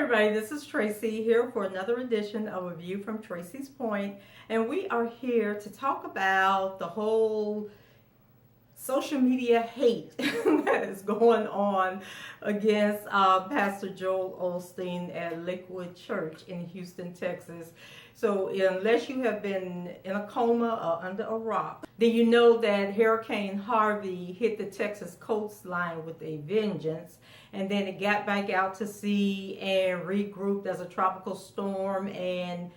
Everybody, this is Tracy here for another edition of A View from Tracy's Point, and we are here to talk about the whole social media hate that is going on against Pastor Joel Osteen at Lakewood Church in Houston, Texas. So unless you have been in a coma or under a rock, then you know that Hurricane Harvey hit the Texas coastline with a vengeance, and then it got back out to sea and regrouped as a tropical storm and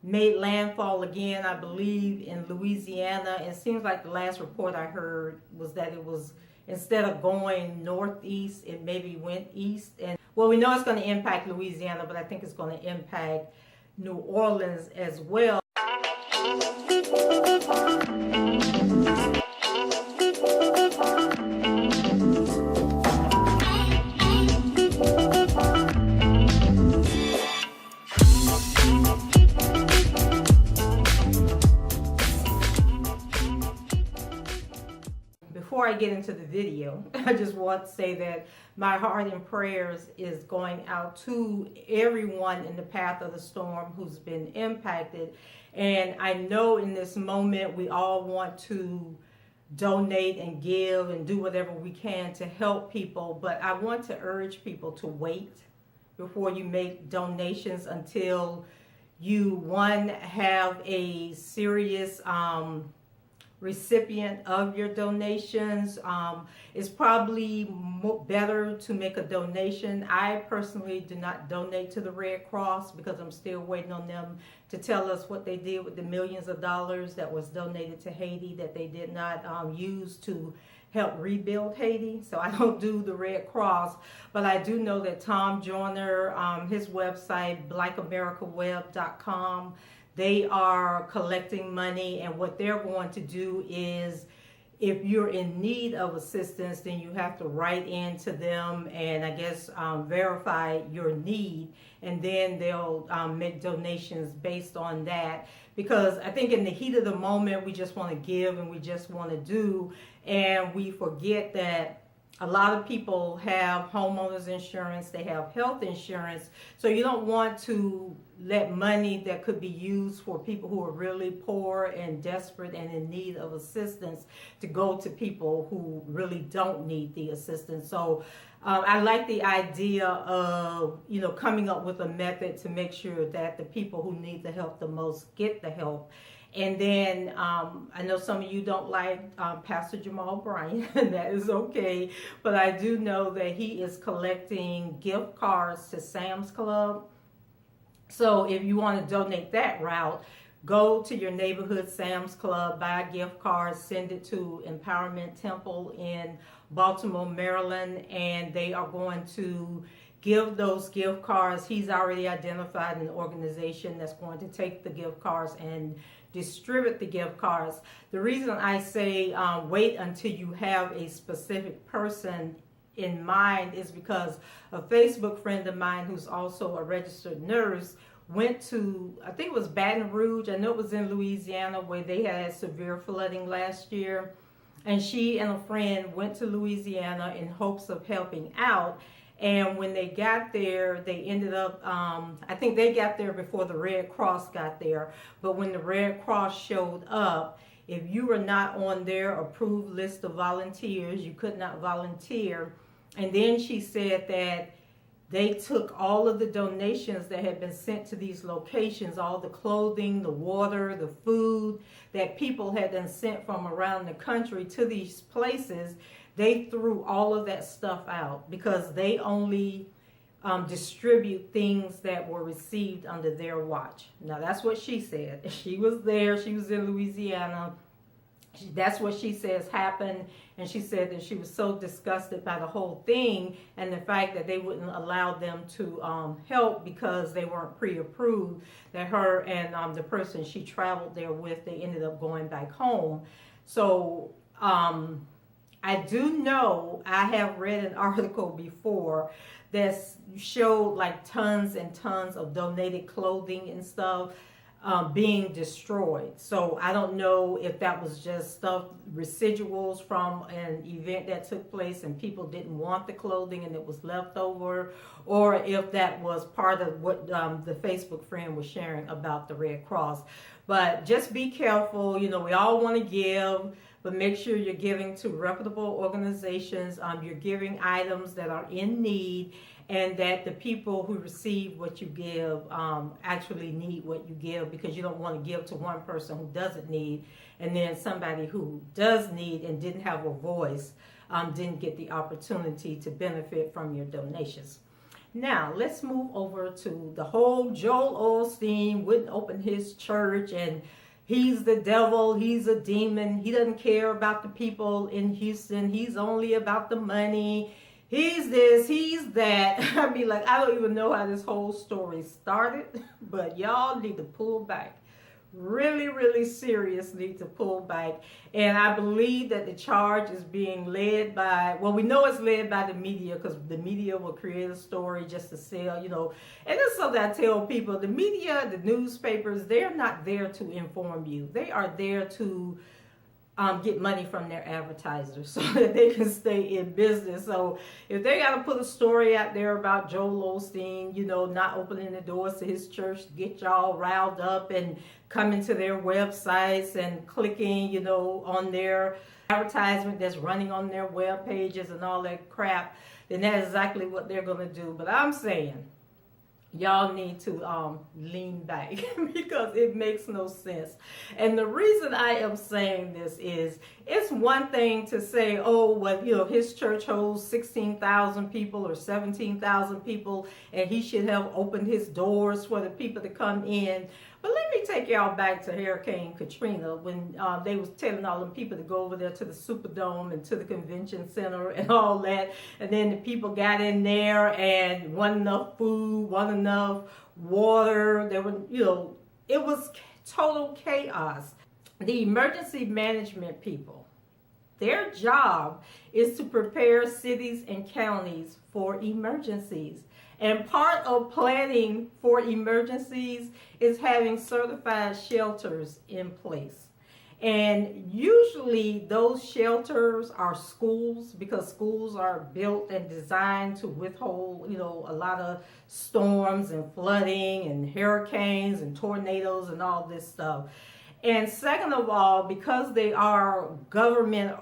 made landfall again, I believe, in Louisiana. It seems like the last report I heard was that it was, instead of going northeast, it maybe went east. And well, we know it's going to impact Louisiana, but I think it's going to impact New Orleans as well. Before I get into the video, I just want to say that my heart and prayers is going out to everyone in the path of the storm who's been impacted. And I know in this moment we all want to donate and give and do whatever we can to help people, but I want to urge people to wait before you make donations until you, one, have a serious recipient of your donations. It's probably better to make a donation. I personally do not donate to the Red Cross because I'm still waiting on them to tell us what they did with the millions of dollars that was donated to Haiti that they did not use to help rebuild Haiti. So I don't do the Red Cross, but I do know that Tom Joyner, his website, blackamericaweb.com, they are collecting money, and what they're going to do is, if you're in need of assistance, then you have to write in to them and I guess verify your need, and then they'll make donations based on that. Because I think in the heat of the moment, we just want to give and we just want to do, and we forget that a lot of people have homeowners insurance, they have health insurance, so you don't want to let money that could be used for people who are really poor and desperate and in need of assistance to go to people who really don't need the assistance. So I like the idea of, coming up with a method to make sure that the people who need the help the most get the help. And then I know some of you don't like Pastor Jamal Bryant, and that is okay. But I do know that he is collecting gift cards to Sam's Club. So if you want to donate that route, go to your neighborhood Sam's Club, buy a gift card, send it to Empowerment Temple in Baltimore, Maryland, and they are going to give those gift cards. He's already identified an organization that's going to take the gift cards and distribute the gift cards. The reason I say wait until you have a specific person in mind is because a Facebook friend of mine who's also a registered nurse went to, I think it was Baton Rouge, I know it was in Louisiana, where they had severe flooding last year, and she and a friend went to Louisiana in hopes of helping out. And when they got there, they ended up, I think they got there before the Red Cross got there. But when the Red Cross showed up, if you were not on their approved list of volunteers, you could not volunteer. And then she said that they took all of the donations that had been sent to these locations, all the clothing, the water, the food that people had been sent from around the country to these places. They threw all of that stuff out because they only distribute things that were received under their watch. Now, that's what she said. She was there. She was in Louisiana. That's what she says happened. And she said that she was so disgusted by the whole thing and the fact that they wouldn't allow them to help because they weren't pre-approved, that her and the person she traveled there with, they ended up going back home. So I do know, I have read an article before that showed like tons and tons of donated clothing and stuff. being destroyed. So I don't know if that was just stuff, residuals from an event that took place and people didn't want the clothing and it was left over, or if that was part of what the Facebook friend was sharing about the Red Cross. But just be careful. You know, we all want to give, but make sure you're giving to reputable organizations. You're giving items that are in need, and that the people who receive what you give actually need what you give, because you don't want to give to one person who doesn't need, and then somebody who does need and didn't have a voice didn't get the opportunity to benefit from your donations. Now, let's move over to the whole Joel Osteen wouldn't open his church, and he's the devil, he's a demon, he doesn't care about the people in Houston, he's only about the money, he's this, he's that. I mean, like, I don't even know how this whole story started, but y'all need to pull back. Really, really serious need to pull back. And I believe that the charge is being led by, well, we know it's led by the media, because the media will create a story just to sell, you know. And this is something I tell people. The media, the newspapers, they're not there to inform you. They are there to get money from their advertisers so that they can stay in business. So if they got to put a story out there about Joel Osteen, you know, not opening the doors to his church to get y'all riled up and coming to their websites and clicking, you know, on their advertisement that's running on their web pages and all that crap, then that's exactly what they're going to do. But I'm saying, y'all need to lean back because it makes no sense. And the reason I am saying this is, it's one thing to say, oh, well, you know, his church holds 16,000 people or 17,000 people, and he should have opened his doors for the people to come in. But let me take y'all back to Hurricane Katrina, when they was telling all them people to go over there to the Superdome and to the convention center and all that. And then the people got in there and wasn't enough food, wasn't enough water. There were, you know, it was total chaos. The emergency management people, their job is to prepare cities and counties for emergencies. And part of planning for emergencies is having certified shelters in place. And usually those shelters are schools, because schools are built and designed to withhold, you know, a lot of storms and flooding and hurricanes and tornadoes and all this stuff. And second of all, because they are government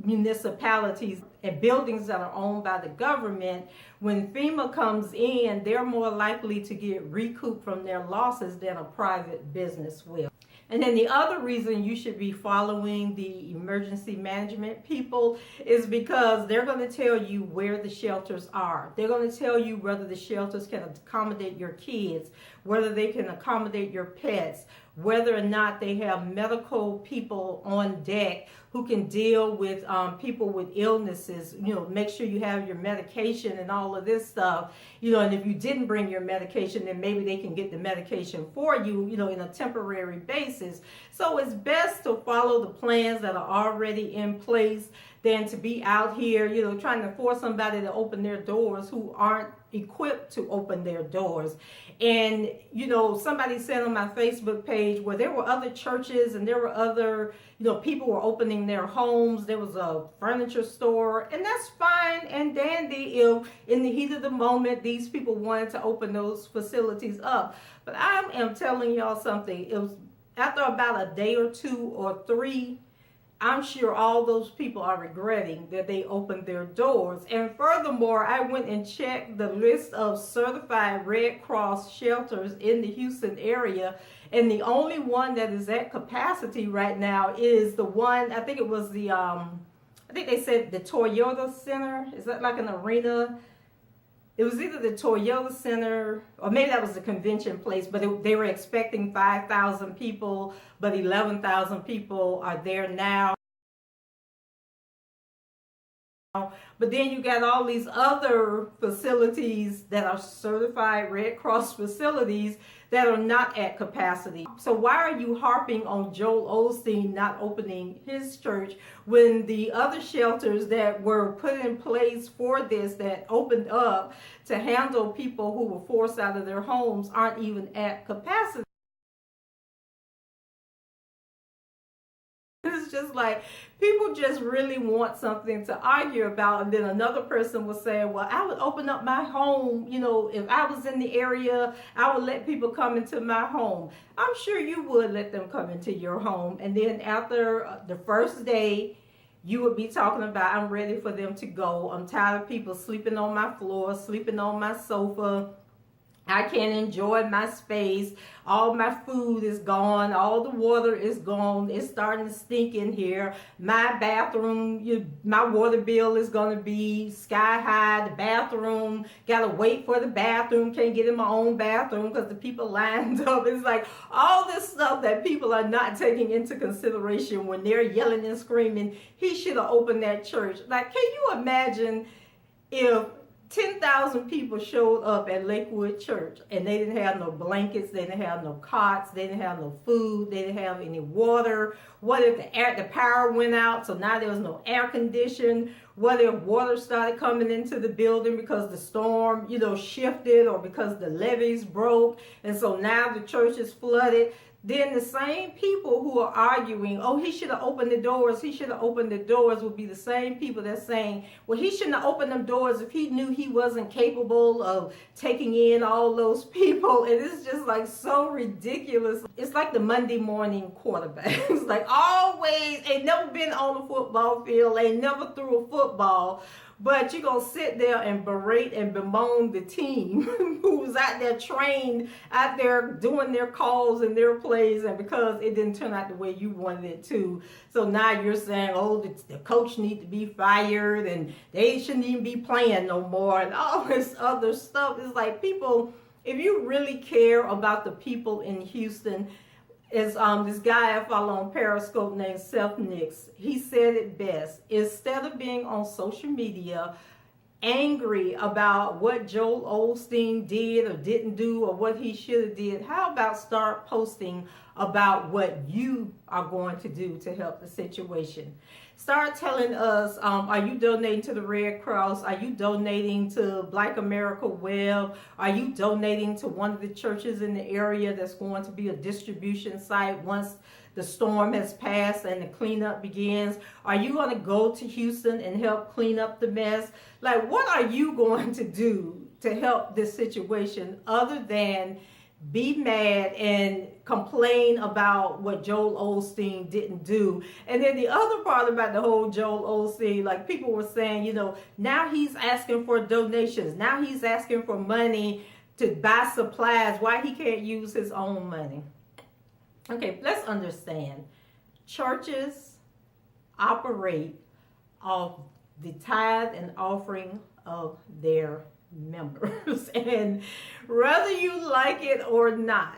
municipalities and buildings that are owned by the government, when FEMA comes in, they're more likely to get recouped from their losses than a private business will. And then the other reason you should be following the emergency management people is because they're going to tell you where the shelters are. They're going to tell you whether the shelters can accommodate your kids, whether they can accommodate your pets, whether or not they have medical people on deck who can deal with people with illnesses, you know, make sure you have your medication and all of this stuff, you know, and if you didn't bring your medication, then maybe they can get the medication for you, you know, in a temporary basis. So it's best to follow the plans that are already in place than to be out here, you know, trying to force somebody to open their doors who aren't equipped to open their doors. And, you know, somebody said on my Facebook page where there were other churches and there were other, you know, people were opening their homes. There was a furniture store, and that's fine and dandy if in the heat of the moment these people wanted to open those facilities up. But I am telling y'all something. It was after about a day or two or three, I'm sure all those people are regretting that they opened their doors. And furthermore, I went and checked the list of certified Red Cross shelters in the Houston area, and the only one that is at capacity right now is the one, I think it was the, I think they said the Toyota Center. Is that like an arena? It was either the Toyota Center, or maybe that was the convention place, but they were expecting 5,000 people, but 11,000 people are there now. But then you got all these other facilities that are certified Red Cross facilities that are not at capacity. So why are you harping on Joel Osteen not opening his church when the other shelters that were put in place for this, that opened up to handle people who were forced out of their homes, aren't even at capacity? it's just like people just really want something to argue about. And then another person was saying, well, I would open up my home. You know, if I was in the area, I would let people come into my home. I'm sure you would let them come into your home. And then after the first day, you would be talking about, I'm ready for them to go. I'm tired of people sleeping on my floor, sleeping on my sofa. I can't enjoy my space. All my food is gone. All the water is gone. It's starting to stink in here. My bathroom, my water bill is going to be sky high. The bathroom, got to wait for the bathroom. Can't get in my own bathroom because the people lined up. It's like all this stuff that people are not taking into consideration when they're yelling and screaming, he should have opened that church. Like, can you imagine if 10,000 people showed up at Lakewood Church and they didn't have no blankets, they didn't have no cots, they didn't have no food, they didn't have any water? What if the power went out, so now there was no air condition? What if water started coming into the building because the storm, shifted, or because the levees broke, and so now the church is flooded? Then the same people who are arguing, oh, he should have opened the doors, would be the same people that's saying, well, he shouldn't have opened them doors if he knew he wasn't capable of taking in all those people. And it's just like so ridiculous. It's like the Monday morning quarterback. It's like always, ain't never been on a football field, ain't never threw a football, but you're going to sit there and berate and bemoan the team who's out there trained, out there doing their calls and their plays, and because it didn't turn out the way you wanted it to. So now you're saying, oh, the coach needs to be fired and they shouldn't even be playing no more and all this other stuff. It's like, people, if you really care about the people in Houston, is this guy I follow on Periscope named Seth Nix. He said it best. Instead of being on social media angry about what Joel Osteen did or didn't do or what he should have did, how about start posting about what you are going to do to help the situation? Start telling us, are you donating to the Red Cross? Are you donating to Black America Web? Are you donating to one of the churches in the area that's going to be a distribution site once the storm has passed and the cleanup begins? Are you going to go to Houston and help clean up the mess? Like, what are you going to do to help this situation other than be mad and complain about what Joel Osteen didn't do? And then the other part about the whole Joel Osteen, like people were saying, now he's asking for donations. Now he's asking for money to buy supplies. Why he can't use his own money? Okay, let's understand. Churches operate off the tithe and offering of their members. And whether you like it or not,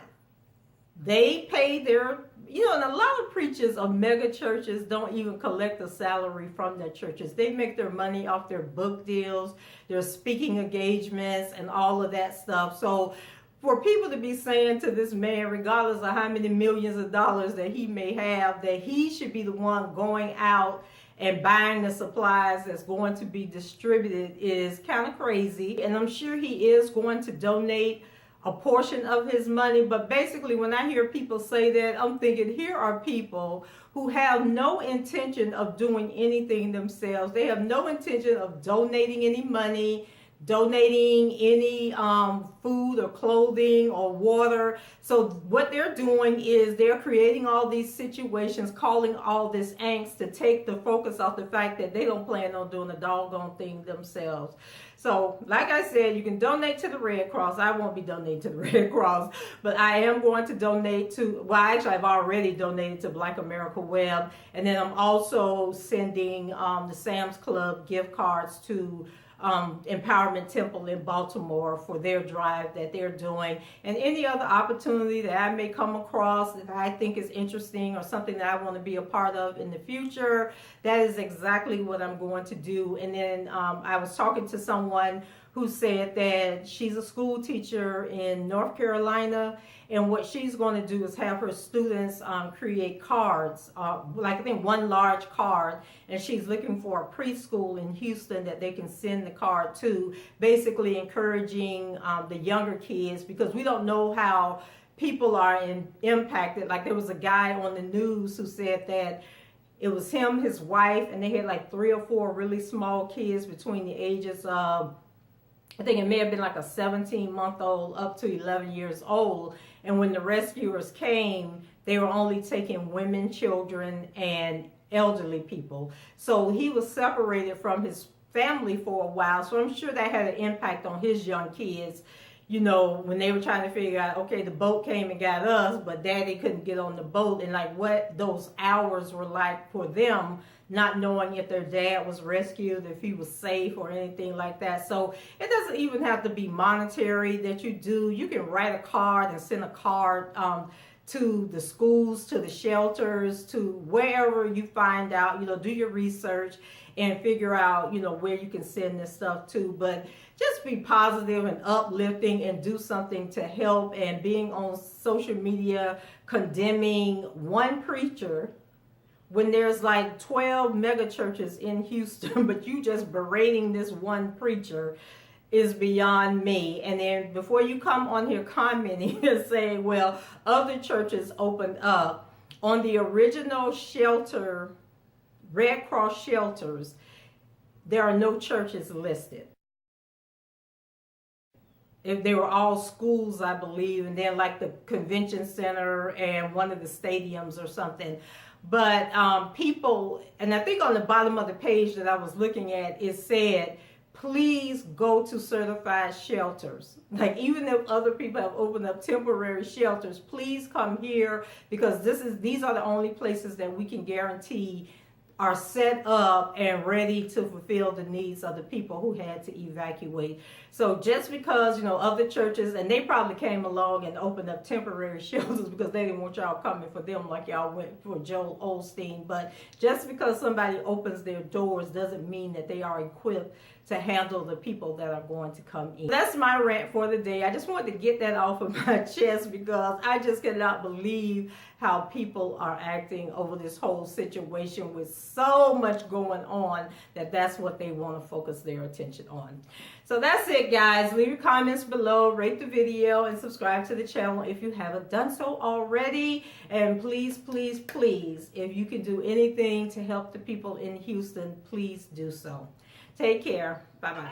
they pay their, and a lot of preachers of mega churches don't even collect a salary from their churches. They make their money off their book deals, their speaking engagements, and all of that stuff. So for people to be saying to this man, regardless of how many millions of dollars that he may have, that he should be the one going out and buying the supplies that's going to be distributed is kind of crazy. And I'm sure he is going to donate a portion of his money. But basically, when I hear people say that, I'm thinking, here are people who have no intention of doing anything themselves. They have no intention of donating any money, donating any food or clothing or water. So what they're doing is they're creating all these situations, calling all this angst to take the focus off the fact that they don't plan on doing a doggone thing themselves. So like I said, you can donate to the Red Cross. I won't be donating to the Red Cross, but I am going to donate to, actually I've already donated to Black America Web. And then I'm also sending the Sam's Club gift cards to Empowerment Temple in Baltimore for their drive that they're doing, and any other opportunity that I may come across that I think is interesting or something that I want to be a part of in the future. That is exactly what I'm going to do. And then I was talking to someone who said that she's a school teacher in North Carolina, and what she's going to do is have her students create cards, like I think one large card, and she's looking for a preschool in Houston that they can send the card to, basically encouraging the younger kids, because we don't know how people are impacted. Like there was a guy on the news who said that It was him, his wife, and they had like 3 or 4 really small kids between the ages of, I think it may have been like a 17-month-old up to 11 years old. And when the rescuers came, they were only taking women, children, and elderly people. So he was separated from his family for a while. So I'm sure that had an impact on his young kids, you know, when they were trying to figure out, okay, the boat came and got us, but daddy couldn't get on the boat, and like what those hours were like for them, not knowing if their dad was rescued, if he was safe or anything like that. So it doesn't even have to be monetary that you do. You can write a card and send a card to the schools, to the shelters, to wherever you find out, you know, do your research and figure out, you know, where you can send this stuff to. But just be positive and uplifting and do something to help. And being on social media condemning one preacher when there's like 12 mega churches in Houston, but you just berating this one preacher is beyond me. And then before you come on here commenting and saying, well, other churches opened up, on the original shelter, Red Cross shelters, there are no churches listed. If they were all schools, I believe, and then like the convention center and one of the stadiums or something. But people, and I think on the bottom of the page that I was looking at, it said, please go to certified shelters. Like, even if other people have opened up temporary shelters, please come here, because these are the only places that we can guarantee are set up and ready to fulfill the needs of the people who had to evacuate. So just because, you know, other churches, and they probably came along and opened up temporary shelters because they didn't want y'all coming for them like y'all went for Joel Osteen. But just because somebody opens their doors doesn't mean that they are equipped to handle the people that are going to come in. That's my rant for the day. I just wanted to get that off of my chest because I just cannot believe how people are acting over this whole situation with so much going on that that's what they want to focus their attention on. So that's it, guys. Leave your comments below, rate the video, and subscribe to the channel if you haven't done so already. And please, please, please, if you can do anything to help the people in Houston, please do so. Take care. Bye-bye.